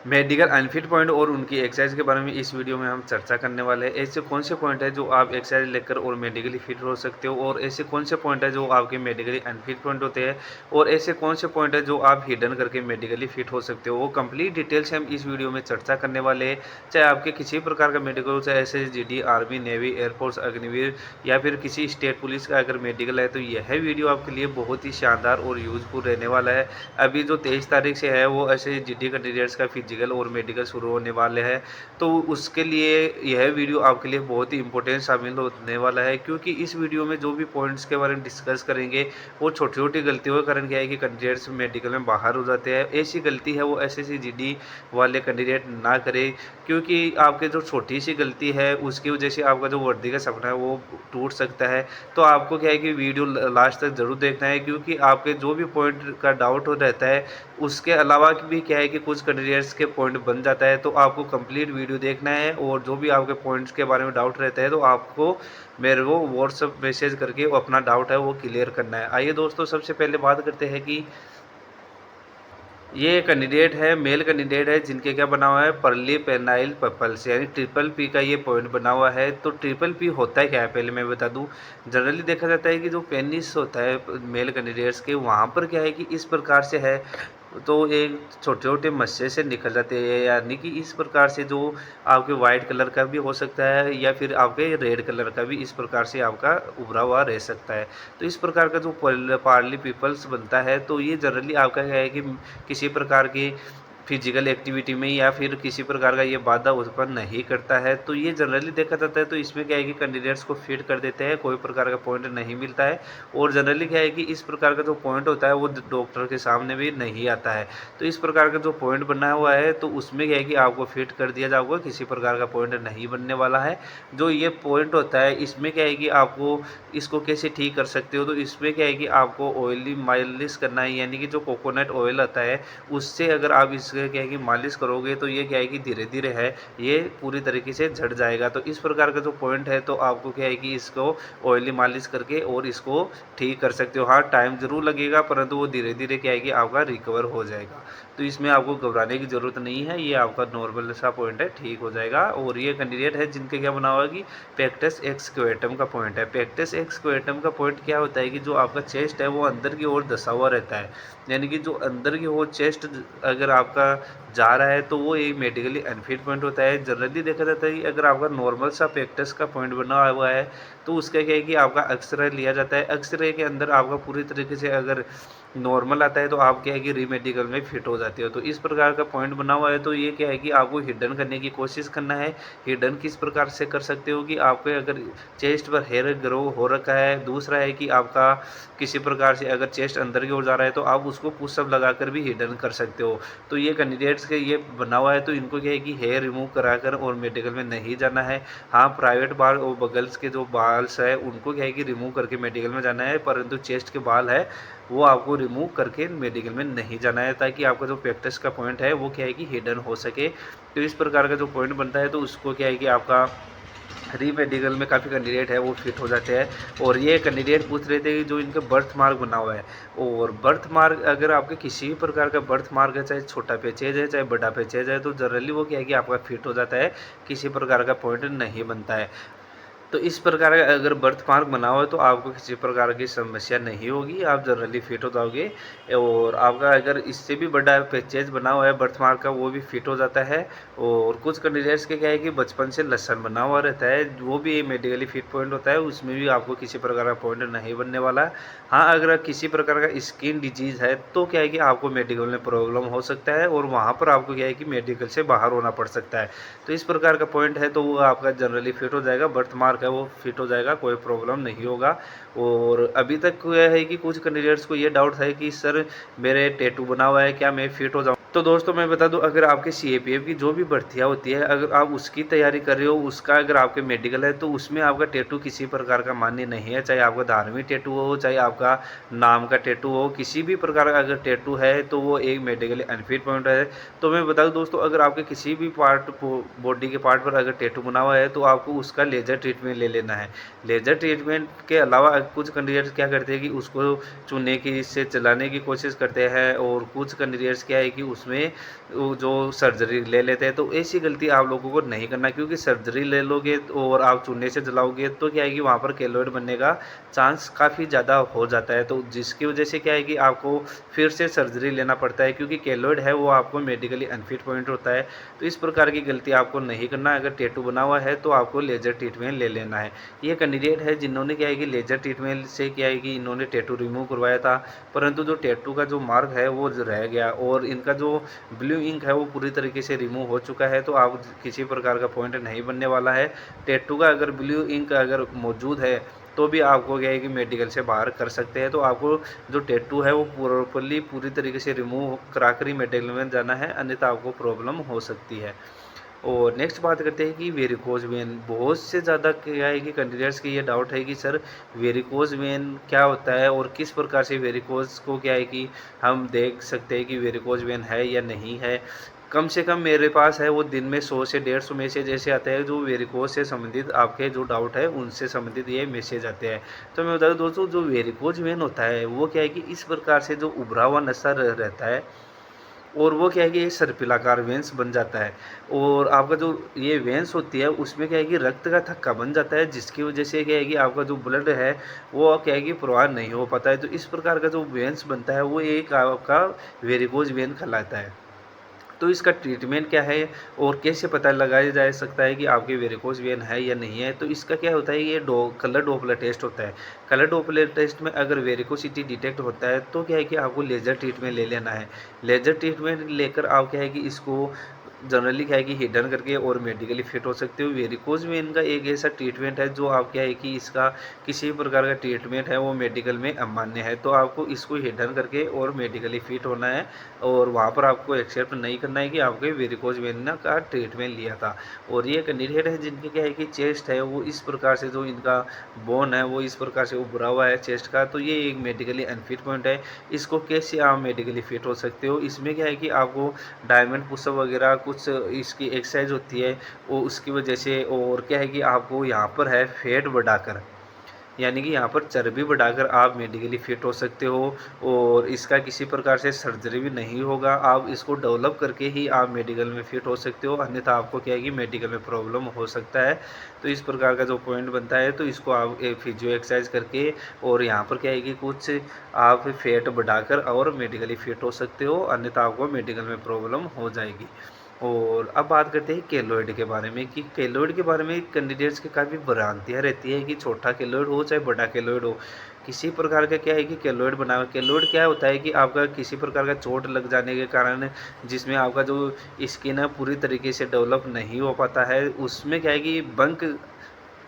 Medical unfit point और उनकी exercise के बारे में इस वीडियो में हम चर्चा करने वाले हैं। ऐसे कौन से पॉइंट है जो आप एक्सरसाइज लेकर और मेडिकली फिट हो सकते हो, और ऐसे कौन से पॉइंट है जो आपके मेडिकली अनफिट पॉइंट होते हैं, और ऐसे कौन से पॉइंट है जो आप हिडन करके मेडिकली फिट हो सकते हो, वो कंप्लीट डिटेल से हम इस वीडियो में चर्चा करने वाले हैं। चाहे आपके किसी प्रकार का मेडिकल हो, चाहे S S G D, army, navy, air force, Agniveer या फिर किसी स्टेट पुलिस का अगर मेडिकल है, तो यह वीडियो आपके लिए बहुत ही शानदार और यूजफुल रहने वाला है। अभी जो 23 तारीख से है वो S S G D candidates का फिजिकल और मेडिकल शुरू होने वाले हैं, तो उसके लिए यह वीडियो आपके लिए बहुत ही इंपॉर्टेंट शामिल होने वाला है, क्योंकि इस वीडियो में जो भी पॉइंट्स के बारे में डिस्कस करेंगे वो छोटी छोटी गलतियों के कारण क्या है कि कैंडिडेट्स मेडिकल में बाहर हो जाते हैं। ऐसी गलती है वो एसएससी जीडी वाले कैंडिडेट ना करें, क्योंकि आपके जो छोटी सी गलती है उसकी वजह से आपका जो वर्दी का सपना है वो टूट सकता है। तो आपको क्या है कि वीडियो लास्ट तक ज़रूर देखना है, क्योंकि आपके जो भी पॉइंट का डाउट रहता है उसके अलावा भी क्या है कि कुछ कैंडिडेट्स के पॉइंट बन जाता है। तो आपको कंप्लीट वीडियो देखना है, और जो भी आपके पॉइंट्स के बारे में डाउट रहता है तो आपको मेरे को व्हाट्सएप मैसेज करके वो अपना डाउट है वो क्लियर करना है। आइए दोस्तों, सबसे पहले बात करते हैं कि ये कैंडिडेट है, मेल कैंडिडेट है, जिनके क्या बना हुआ है परली पेनाइल पपल्स, यानी ट्रिपल पी का ये पॉइंट बना हुआ है। तो ट्रिपल पी होता है क्या है पहले मैं बता दूं। जनरली देखा जाता है कि जो पेनिस होता है मेल कैंडिडेट्स के, वहाँ पर क्या है कि इस प्रकार से है, तो एक छोटे छोटे मस्से से निकल जाते हैं, यानी कि इस प्रकार से जो आपके वाइट कलर का भी हो सकता है या फिर आपके रेड कलर का भी इस प्रकार से आपका उभरा हुआ रह सकता है। तो इस प्रकार का जो पार्ली पीपल्स बनता है, तो ये जनरली आपका क्या है कि किसी प्रकार की फिजिकल एक्टिविटी में या फिर किसी प्रकार का ये बाधा उत्पन्न नहीं करता है। तो ये जनरली देखा जाता है, तो इसमें क्या है कि कैंडिडेट्स को फिट कर देते हैं, कोई प्रकार का पॉइंट नहीं मिलता है। और जनरली क्या है कि इस प्रकार का जो पॉइंट होता है वो डॉक्टर के सामने भी नहीं आता है। तो इस प्रकार का जो पॉइंट बना हुआ है, तो उसमें क्या है कि आपको फिट कर दिया जाएगा, किसी प्रकार का पॉइंट नहीं बनने वाला है। जो ये पॉइंट होता है इसमें क्या है कि आपको इसको कैसे ठीक कर सकते हो, तो इसमें क्या है कि आपको ऑयली मालिश करना है, यानी कि जो कोकोनट ऑयल आता है उससे अगर आप इसके क्या है कि मालिश करोगे, तो ये क्या है कि धीरे धीरे है ये पूरी तरीके से झड़ जाएगा। तो इस प्रकार का जो पॉइंट है, तो आपको क्या है कि इसको ऑयली मालिश करके और इसको ठीक कर सकते हो। हाँ, टाइम ज़रूर लगेगा, परंतु वो धीरे धीरे क्या है कि आपका रिकवर हो जाएगा। तो इसमें आपको घबराने की ज़रूरत नहीं है, ये आपका नॉर्मल सा पॉइंट है, ठीक हो जाएगा। और ये कैंडिडेट है जिनके क्या बना हुआ कि पेक्टस एक्सक्वेटम का पॉइंट है। पेक्टस एक्सक्वेटम का पॉइंट क्या होता है कि जो आपका चेस्ट है वो अंदर की ओर धंसा हुआ रहता है, यानी कि जो अंदर की ओर चेस्ट अगर आपका जा रहा है तो वो एक मेडिकली अनफिट पॉइंट होता है। जनरली देखा जाता है कि अगर आपका नॉर्मल सा पेक्टस का पॉइंट बना हुआ है, तो उसका क्या है कि आपका एक्सरे लिया जाता है। एक्सरे के अंदर आपका पूरी तरीके से अगर नॉर्मल आता है, तो आप क्या है कि रीमेडिकल में फिट हो जाते हो। तो इस प्रकार का पॉइंट बना हुआ है, तो ये क्या है कि आपको हिडन करने की कोशिश करना है। हिडन किस प्रकार से कर सकते हो कि आपके अगर चेस्ट पर हेयर ग्रो हो रखा है, दूसरा है कि आपका किसी प्रकार से अगर चेस्ट अंदर की ओर जा रहा है, तो आप उसको पुशअप लगाकर भी हिडन कर सकते हो। तो ये कैंडिडेट्स के ये बना हुआ है, तो इनको क्या है कि हेयर रिमूव कराकर और मेडिकल में नहीं जाना है। हाँ, प्राइवेट बाल और बगल्स के जो बाल्स है उनको क्या है कि रिमूव करके मेडिकल में जाना है, परंतु चेस्ट के बाल है वो आपको रिमूव करके मेडिकल में नहीं जाना है, ताकि आपका जो पेक्टस का पॉइंट है वो क्या है कि हिडन हो सके। तो इस प्रकार का जो पॉइंट बनता है, तो उसको क्या है कि आपका री मेडिकल में काफ़ी कैंडिडेट है वो फिट हो जाते हैं। और ये कैंडिडेट पूछ रहे थे कि जो इनका बर्थ मार्क बना हुआ है, और बर्थ मार्क अगर आपके किसी भी प्रकार का बर्थ मार्क है, चाहे छोटा पैचेज है चाहे बड़ा पैचेज है, तो जनरली वो क्या है कि आपका फिट हो जाता है, किसी प्रकार का पॉइंट नहीं बनता है। तो इस प्रकार का अगर बर्थ मार्क बना हुआ है, तो आपको किसी प्रकार की समस्या नहीं होगी, आप जनरली फिट हो जाओगे। और आपका अगर इससे भी बड़ा पैचेज बना हुआ है बर्थ मार्क का, वो भी फिट हो जाता है। और कुछ कैंडिडेट्स के क्या है कि बचपन से लक्षण बना हुआ रहता है, वो भी मेडिकली फिट पॉइंट होता है, उसमें भी आपको किसी प्रकार का पॉइंट नहीं बनने वाला। हाँ, अगर किसी प्रकार का स्किन डिजीज़ है, तो क्या है कि आपको मेडिकल में प्रॉब्लम हो सकता है, और वहाँ पर आपको क्या है कि मेडिकल से बाहर होना पड़ सकता है। तो इस प्रकार का पॉइंट है, तो वो आपका जनरली फिट हो जाएगा, बर्थ मार्क है वो फिट हो जाएगा, कोई प्रॉब्लम नहीं होगा। और अभी तक यह है कि कुछ कैंडिडेट्स को ये डाउट है कि सर मेरे टैटू बना हुआ है, क्या मैं फिट हो जाऊँ। तो दोस्तों मैं बता दूं, अगर आपके सीएपीएफ की जो भी भर्तियां होती है, अगर आप उसकी तैयारी कर रहे हो, उसका अगर आपके मेडिकल है, तो उसमें आपका टैटू किसी प्रकार का मान्य नहीं है। चाहे आपका धार्मिक टैटू हो, चाहे आपका नाम का टैटू हो, किसी भी प्रकार का अगर टैटू है, तो वो एक मेडिकली अनफिट पॉइंट है। तो मैं बता दूं दोस्तों, अगर आपके किसी भी पार्ट बॉडी के पार्ट पर अगर टैटू बना हुआ है, तो आपको उसका लेजर ट्रीटमेंट ले लेना है। लेजर ट्रीटमेंट के अलावा कुछ कैंडिडेट्स क्या करते हैं कि उसको चुनने की, इससे चलाने की कोशिश करते हैं, और कुछ कैंडिडेट्स क्या है कि उसमें वो जो सर्जरी ले लेते हैं। तो ऐसी गलती आप लोगों को नहीं करना, क्योंकि सर्जरी ले लोगे और आप चूने से जलाओगे तो क्या है कि वहाँ पर केलॉइड बनने का चांस काफ़ी ज़्यादा हो जाता है। तो जिसकी वजह से क्या है कि आपको फिर से सर्जरी लेना पड़ता है, क्योंकि केलॉइड है वो आपको मेडिकली अनफिट पॉइंट होता है। तो इस प्रकार की गलती आपको नहीं करना है। अगर टैटू बना हुआ है तो आपको लेज़र ट्रीटमेंट ले लेना है। ये कैंडिडेट है जिन्होंने क्या है कि लेज़र ट्रीटमेंट से क्या है कि इन्होंने टैटू रिमूव करवाया था, परंतु जो टैटू का जो मार्क है वो रह गया और इनका जो ब्लू इंक है वो पूरी तरीके से रिमूव हो चुका है। तो आप किसी प्रकार का पॉइंट नहीं बनने वाला है। टैटू का अगर ब्लू इंक अगर मौजूद है तो भी आपको क्या है कि मेडिकल से बाहर कर सकते हैं। तो आपको जो टैटू है वो प्रॉपरली पूरी तरीके से रिमूव करा कर ही मेडिकल में जाना है, अन्यथा आपको प्रॉब्लम हो सकती है। और नेक्स्ट बात करते हैं कि वेरिकोज वेन। बहुत से ज़्यादा क्या है कि कैंडिडेट्स की ये डाउट है कि सर वेरिकोज वेन क्या होता है और किस प्रकार से वेरिकोज को क्या है कि हम देख सकते हैं कि वेरिकोज वेन है या नहीं है। कम से कम मेरे पास है वो दिन में 100 से 150 मैसेज ऐसे आते हैं जो वेरिकोज से संबंधित आपके जो डाउट है उनसे संबंधित ये मैसेज आते हैं। तो मैं बता दूं दोस्तों, जो वेरिकोज वेन होता है वो क्या है कि इस प्रकार से जो उभरा हुआ नसा रहता है और वो क्या है कि एक सर्पिलाकार वेंस बन जाता है और आपका जो ये वेंस होती है उसमें क्या है कि रक्त का थक्का बन जाता है, जिसकी वजह से क्या है कि आपका जो ब्लड है वो क्या है कि प्रवाह नहीं हो पाता है। तो इस प्रकार का जो वेंस बनता है वो एक आपका वेरिकोज वेन कहलाता है। तो इसका ट्रीटमेंट क्या है और कैसे पता लगाया जा सकता है कि आपके वेरिकोज वेन है या नहीं है। तो इसका क्या होता है, ये कलर डोपलर टेस्ट होता है। कलर डोपलर टेस्ट में अगर वेरिकोसिटी डिटेक्ट होता है तो क्या है कि आपको लेज़र ट्रीटमेंट ले लेना है। लेज़र ट्रीटमेंट लेकर आप क्या है कि इसको जनरली क्या है कि हिडन करके और मेडिकली फिट हो सकते हो। वेरिकोज वेन का एक ऐसा ट्रीटमेंट है जो आप क्या है कि इसका किसी प्रकार का ट्रीटमेंट है वो मेडिकल में अमान्य है। तो आपको इसको हिडन करके और मेडिकली फिट होना है और वहाँ पर आपको एक्सेप्ट नहीं करना है कि आपके वेरिकोज वेन का ट्रीटमेंट लिया था। और ये कैंडिडेट है जिनके क्या है कि चेस्ट है वो इस प्रकार से, जो इनका बोन है वो इस प्रकार से उभरा हुआ है चेस्ट का, तो ये एक मेडिकली अनफिट पॉइंट है। इसको कैसे आप मेडिकली फिट हो सकते हो, इसमें क्या है कि आपको डायमंड पुशअप वगैरह कुछ इसकी एक्सरसाइज होती है वो उसकी वजह से, और क्या है कि आपको यहाँ पर है फैट बढ़ाकर, यानी कि यहाँ पर चर्बी बढ़ाकर आप मेडिकली फिट हो सकते हो। और इसका किसी प्रकार से सर्जरी भी नहीं होगा, आप इसको डेवलप करके ही आप मेडिकल में फिट हो सकते हो, अन्यथा आपको क्या है कि मेडिकल में प्रॉब्लम हो सकता है। तो इस प्रकार का जो पॉइंट बनता है तो इसको आप फिजियो एक्सरसाइज करके और यहाँ पर क्या है कि कुछ आप फैट बढ़ाकर और मेडिकली फिट हो सकते हो, अन्यथा आपको मेडिकल में प्रॉब्लम हो जाएगी। और अब बात करते हैं केलॉइड के बारे में कि केलॉइड के बारे में कैंडिडेट्स की काफ़ी भ्रांतियाँ रहती है कि छोटा केलॉइड हो चाहे बड़ा केलॉइड हो, किसी प्रकार का क्या है कि केलॉइड बना हुआ। केलॉइड क्या होता है कि आपका किसी प्रकार का चोट लग जाने के कारण जिसमें आपका जो स्किन है पूरी तरीके से डेवलप नहीं हो पाता है, उसमें क्या है कि बंक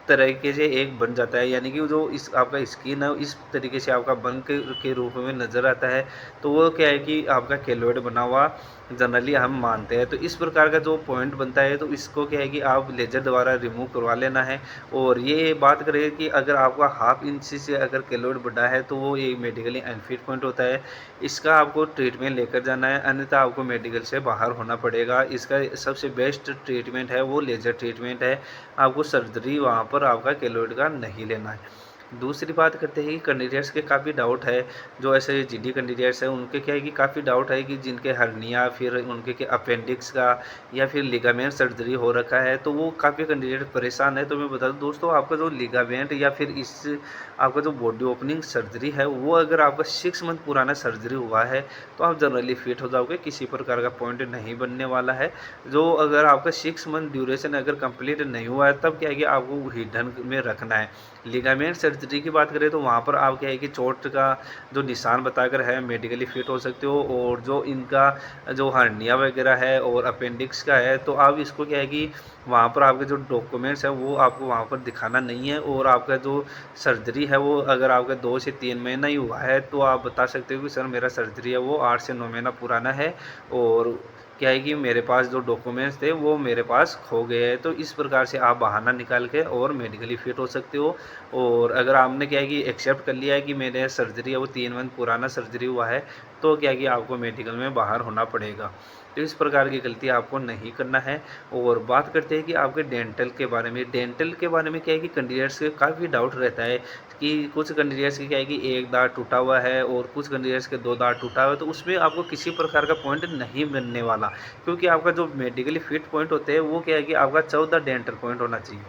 तरीके से एक बन जाता है, यानी कि जो इस आपका स्किन है इस तरीके से आपका बन के रूप में नज़र आता है। तो वो क्या है कि आपका केलॉइड बना हुआ जनरली हम मानते हैं। तो इस प्रकार का जो पॉइंट बनता है तो इसको क्या है कि आप लेजर द्वारा रिमूव करवा लेना है। और ये बात करें कि अगर आपका हाफ इंच से अगर केलॉइड बढ़ा है तो वो एक मेडिकली अनफिट पॉइंट होता है। इसका आपको ट्रीटमेंट लेकर जाना है, अन्यथा आपको मेडिकल से बाहर होना पड़ेगा। इसका सबसे बेस्ट ट्रीटमेंट है वो लेजर ट्रीटमेंट है, आपको सर्जरी वहाँ पर आपका केलॉइड का नहीं लेना है। दूसरी बात करते हैं कि कैंडिडेट्स के काफ़ी डाउट है, जो ऐसे जीडी कैंडिडेट्स हैं उनके क्या है कि काफ़ी डाउट है कि जिनके हर्निया फिर उनके के अपेंडिक्स का या फिर लिगामेंट सर्जरी हो रखा है, तो वो काफ़ी कैंडिडेट परेशान है। तो मैं बता दूं दोस्तों, आपका जो लिगामेंट या फिर इस आपका जो बॉडी ओपनिंग सर्जरी है वो अगर आपका 6 मंथ पुराना सर्जरी हुआ है तो आप जनरली फिट हो जाओगे, किसी प्रकार का पॉइंट नहीं बनने वाला है। जो अगर आपका 6 मंथ ड्यूरेशन अगर कंप्लीट नहीं हुआ है तब क्या है कि आपको हिडन में रखना है। लिगामेंट सर्जरी की बात करें तो वहाँ पर आप क्या है कि चोट का जो निशान बताकर है मेडिकली फिट हो सकते हो। और जो इनका जो हर्निया वगैरह है और अपेंडिक्स का है तो आप इसको क्या है कि वहाँ पर आपके जो डॉक्यूमेंट्स हैं वो आपको वहाँ पर दिखाना नहीं है। और आपका जो सर्जरी है वो अगर आपका 2 से 3 महीना ही हुआ है तो आप बता सकते हो कि सर मेरा सर्जरी है वो 8 से 9 महीना पुराना है और क्या है कि मेरे पास जो डॉक्यूमेंट्स थे वो मेरे पास खो गए हैं। तो इस प्रकार से आप बहाना निकाल के और मेडिकली फिट हो सकते हो। और अगर आपने क्या है कि एक्सेप्ट कर लिया है कि मेरे सर्जरी है वो 3 मंथ पुराना सर्जरी हुआ है तो क्या है कि आपको मेडिकल में बाहर होना पड़ेगा। तो इस प्रकार की गलती आपको नहीं करना है। और बात करते हैं कि आपके डेंटल के बारे में। डेंटल के बारे में क्या है कि कैंडिडेट्स के काफ़ी डाउट रहता है कि कुछ कैंडिडेट्स की क्या है कि एक दाँत टूटा हुआ है और कुछ कैंडिडेट्स के 2 दाँत टूटा हुआ है, तो उसमें आपको किसी प्रकार का पॉइंट नहीं बनने वाला, क्योंकि आपका जो मेडिकली फिट पॉइंट होते हैं वो क्या है कि आपका 14 डेंटल पॉइंट होना चाहिए।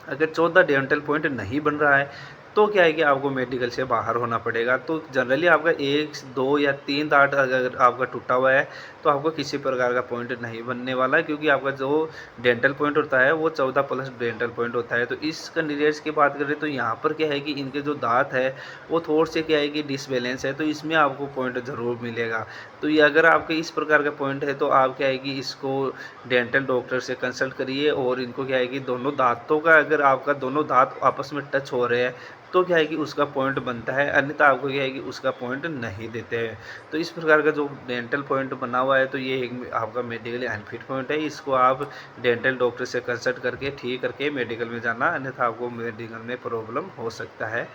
अगर 14 डेंटल पॉइंट नहीं बन रहा है तो क्या है कि आपको मेडिकल से बाहर होना पड़ेगा। तो जनरली आपका 1, 2 या 3 दाँत अगर आपका टूटा हुआ है तो आपको किसी प्रकार का पॉइंट नहीं बनने वाला है, क्योंकि आपका जो डेंटल पॉइंट होता है वो 14 प्लस डेंटल पॉइंट होता है। तो इस कैंडिडेट्स की बात करें तो यहाँ पर क्या है कि इनके जो दाँत है वो थोड़े से क्या है कि डिसबैलेंस है, तो इसमें आपको पॉइंट ज़रूर मिलेगा। तो ये अगर आपके इस प्रकार का पॉइंट है तो आप क्या है कि इसको डेंटल डॉक्टर से कंसल्ट करिए, और इनको क्या है कि दोनों दाँतों का अगर आपका दोनों दाँत आपस में टच हो रहे हैं तो क्या है कि उसका पॉइंट बनता है, अन्यथा आपको क्या है कि उसका पॉइंट नहीं देते हैं। तो इस प्रकार का जो डेंटल पॉइंट बना हुआ है तो ये एक आपका मेडिकली अनफिट पॉइंट है। इसको आप डेंटल डॉक्टर से कंसल्ट करके ठीक करके मेडिकल में जाना, अन्यथा आपको मेडिकल में प्रॉब्लम हो सकता है।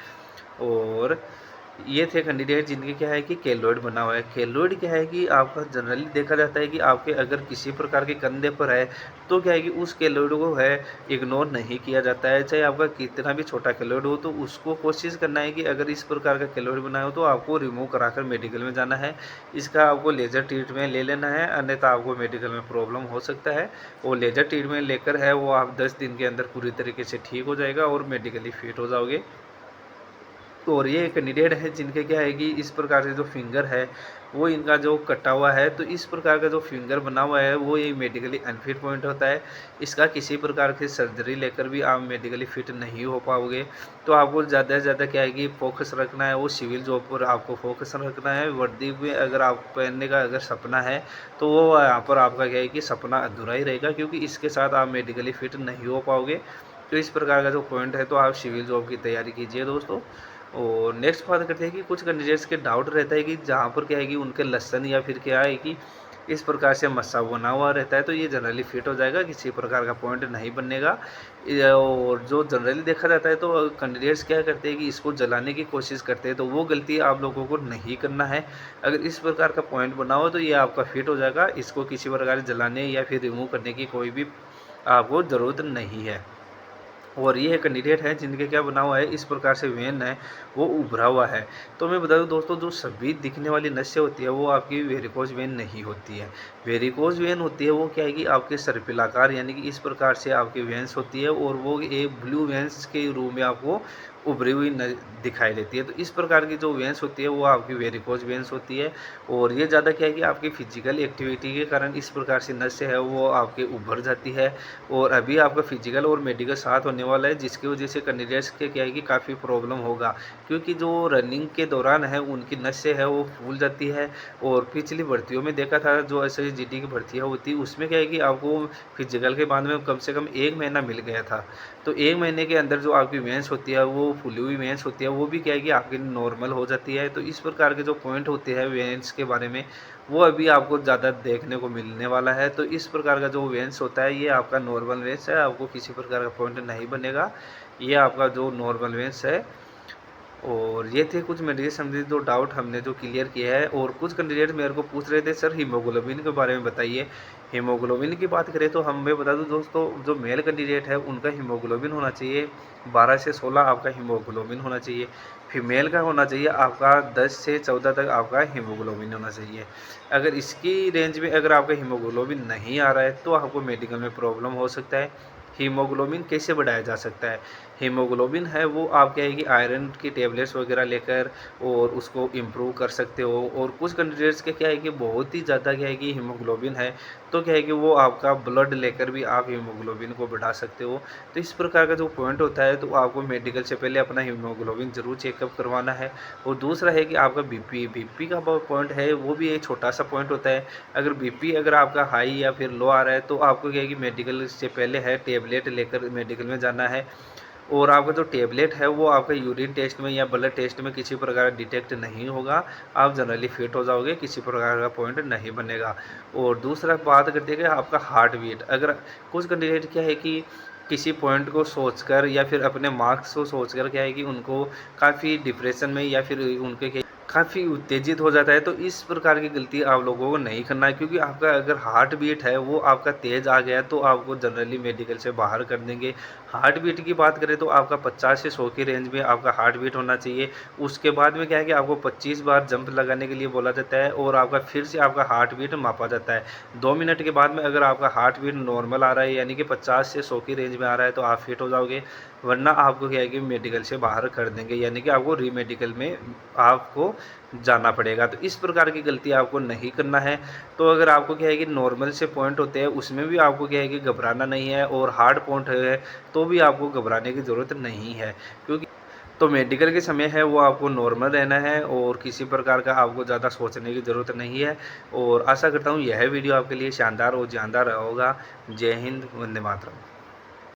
और ये थे कैंडिडेट जिनके क्या है कि केलॉइड बना हुआ है। केलॉइड क्या है कि आपका जनरली देखा जाता है कि आपके अगर किसी प्रकार के कंधे पर है तो क्या है कि उस केलॉइड को है इग्नोर नहीं किया जाता है, चाहे आपका कितना भी छोटा केलॉइड हो। तो उसको कोशिश करना है कि अगर इस प्रकार का केलॉइड बना हो तो आपको रिमूव कराकर मेडिकल में जाना है। इसका आपको लेज़र ट्रीटमेंट ले लेना है, अन्यथा आपको मेडिकल में प्रॉब्लम हो सकता है। वो लेज़र ट्रीटमेंट लेकर है वो आप 10 दिन के अंदर पूरी तरीके से ठीक हो जाएगा और मेडिकली फिट हो जाओगे। और ये कैंडिडेट है जिनके क्या है कि इस प्रकार से जो फिंगर है वो इनका जो कटा हुआ है, तो इस प्रकार का जो फिंगर बना हुआ है वो ये मेडिकली अनफिट पॉइंट होता है। इसका किसी प्रकार की सर्जरी लेकर भी आप मेडिकली फिट नहीं हो पाओगे। तो आपको ज़्यादा से ज़्यादा क्या है कि फोकस रखना है वो सिविल जॉब पर आपको फोकस रखना है। वर्दी में अगर आप पहनने का अगर सपना है तो वो यहाँ पर आपका क्या है कि सपना अधूरा ही रहेगा, क्योंकि इसके साथ आप मेडिकली फिट नहीं हो पाओगे। तो इस प्रकार का जो पॉइंट है तो आप सिविल जॉब की तैयारी कीजिए दोस्तों। और नेक्स्ट बात करते हैं कि कुछ कैंडिडेट्स के डाउट रहता है कि जहाँ पर क्या है कि उनके लसन या फिर क्या है कि इस प्रकार से मस्सा बना हुआ रहता है, तो ये जनरली फिट हो जाएगा, किसी प्रकार का पॉइंट नहीं बननेगा। और जो जनरली देखा जाता है तो कैंडिडेट्स क्या करते हैं कि इसको जलाने की कोशिश करते हैं, तो वो गलती आप लोगों को नहीं करना है। अगर इस प्रकार का पॉइंट बना हो तो ये आपका फिट हो जाएगा, इसको किसी प्रकार जलाने या फिर रिमूव करने की कोई भी आपको ज़रूरत नहीं है। और ये कैंडिडेट है जिनके क्या बना हुआ है इस प्रकार से वेन है वो उभरा हुआ है। तो मैं बता दूं दोस्तों, जो सभी दिखने वाली नसें होती है वो आपकी वेरिकोज वेन नहीं होती है। वेरिकोज वेन होती है वो क्या है कि आपके सर्पिलाकार यानी कि इस प्रकार से आपकी वेंस होती है, और वो एक ब्लू वेंस के रूप में आपको उभरी हुई दिखाई देती है। तो इस प्रकार की जो वेंस होती है वो आपकी वेरिकोज वेंस होती है। और ये ज़्यादा क्या है कि आपकी फिजिकल एक्टिविटी के कारण इस प्रकार से नसें है वो आपके उभर जाती है। और अभी आपका फिजिकल और मेडिकल साथ होने वाला है, जिसकी वजह से कैंडिडेट्स के क्या है कि काफ़ी प्रॉब्लम होगा, क्योंकि जो रनिंग के दौरान है उनकी नसें है वो फूल जाती है। और पिछली भर्तियों में देखा था जो SSGD की भर्तियाँ होती उसमें क्या है कि आपको फिजिकल के बाद में कम से कम 1 महीना मिल गया था। तो 1 महीने के अंदर जो आपकी मेंस होती है वो फूली हुई मेंस होती है वो भी क्या है कि आपकी नॉर्मल हो जाती है। तो इस प्रकार के जो पॉइंट होते हैं वेंस के बारे में वो अभी आपको ज़्यादा देखने को मिलने वाला है। तो इस प्रकार का जो वेंस होता है ये आपका नॉर्मल वेंस है, आपको किसी प्रकार का पॉइंट नहीं बनेगा। ये आपका जो नॉर्मल वेंस है। और ये थे कुछ मेडिकल संबंधित जो डाउट हमने जो क्लियर किया है। और कुछ कैंडिडेट मेरे को पूछ रहे थे सर हीमोग्लोबिन के बारे में बताइए। हीमोग्लोबिन की बात करें तो मैं बता दूं दोस्तों, जो मेल कैंडिडेट है उनका हीमोग्लोबिन होना चाहिए 12 से 16 आपका हीमोग्लोबिन होना चाहिए। फीमेल का होना चाहिए आपका 10 से 14 तक आपका हीमोग्लोबिन होना चाहिए। अगर इसकी रेंज में अगर आपका हीमोग्लोबिन नहीं आ रहा है तो आपको मेडिकल में प्रॉब्लम हो सकता है। हीमोग्लोबिन कैसे बढ़ाया जा सकता है? हीमोग्लोबिन है वो आप क्या है कि आयरन की टेबलेट्स वगैरह लेकर और उसको इम्प्रूव कर सकते हो। और कुछ कैंडिडेट्स के क्या है कि बहुत ही ज़्यादा क्या है कि हीमोग्लोबिन है, तो क्या है कि वो आपका ब्लड लेकर भी आप हीमोग्लोबिन को बढ़ा सकते हो। तो इस प्रकार का जो पॉइंट होता है तो आपको मेडिकल से पहले अपना हीमोग्लोबिन ज़रूर चेकअप करवाना है। और दूसरा है कि आपका बीपी का पॉइंट है वो भी एक छोटा सा पॉइंट होता है। अगर बीपी अगर आपका हाई या फिर लो आ रहा है तो आपको क्या है कि मेडिकल से पहले है टेबलेट लेकर मेडिकल में जाना है। और आपका जो टेबलेट है वो आपका यूरिन टेस्ट में या ब्लड टेस्ट में किसी प्रकार डिटेक्ट नहीं होगा, आप जनरली फिट हो जाओगे, किसी प्रकार का पॉइंट नहीं बनेगा। और दूसरा बात करते हैं कि आपका हार्ट बीट, अगर कुछ कैंडिडेट क्या है कि किसी पॉइंट को सोचकर या फिर अपने मार्क्स को सोचकर क्या है कि उनको काफ़ी डिप्रेशन में या फिर उनके काफ़ी उत्तेजित हो जाता है। तो इस प्रकार की गलती आप लोगों को नहीं करना है, क्योंकि आपका अगर हार्ट बीट है वो आपका तेज़ आ गया तो आपको जनरली मेडिकल से बाहर कर देंगे। हार्ट बीट की बात करें तो आपका 50 से 100 की रेंज में आपका हार्ट बीट होना चाहिए। उसके बाद में क्या है कि आपको 25 बार जंप लगाने के लिए बोला जाता है और आपका फिर से आपका हार्ट बीट मापा जाता है। 2 मिनट के बाद में अगर आपका हार्ट बीट नॉर्मल आ रहा है, यानी कि 50 से 100 की रेंज में आ रहा है, तो आप फिट हो जाओगे। वरना आपको क्या है कि मेडिकल से बाहर कर देंगे, यानी कि आपको रीमेडिकल में आपको जाना पड़ेगा। तो इस प्रकार की गलती आपको नहीं करना है। तो अगर आपको क्या है कि नॉर्मल से पॉइंट होते हैं उसमें भी आपको क्या है कि घबराना नहीं है, और हार्ड पॉइंट है तो भी आपको घबराने की ज़रूरत नहीं है, क्योंकि तो मेडिकल के समय है वो आपको नॉर्मल रहना है और किसी प्रकार का आपको ज़्यादा सोचने की ज़रूरत नहीं है। और आशा करता हूँ यह वीडियो आपके लिए शानदार और जानदार रहा होगा। जय हिंद, वंदे मातरम।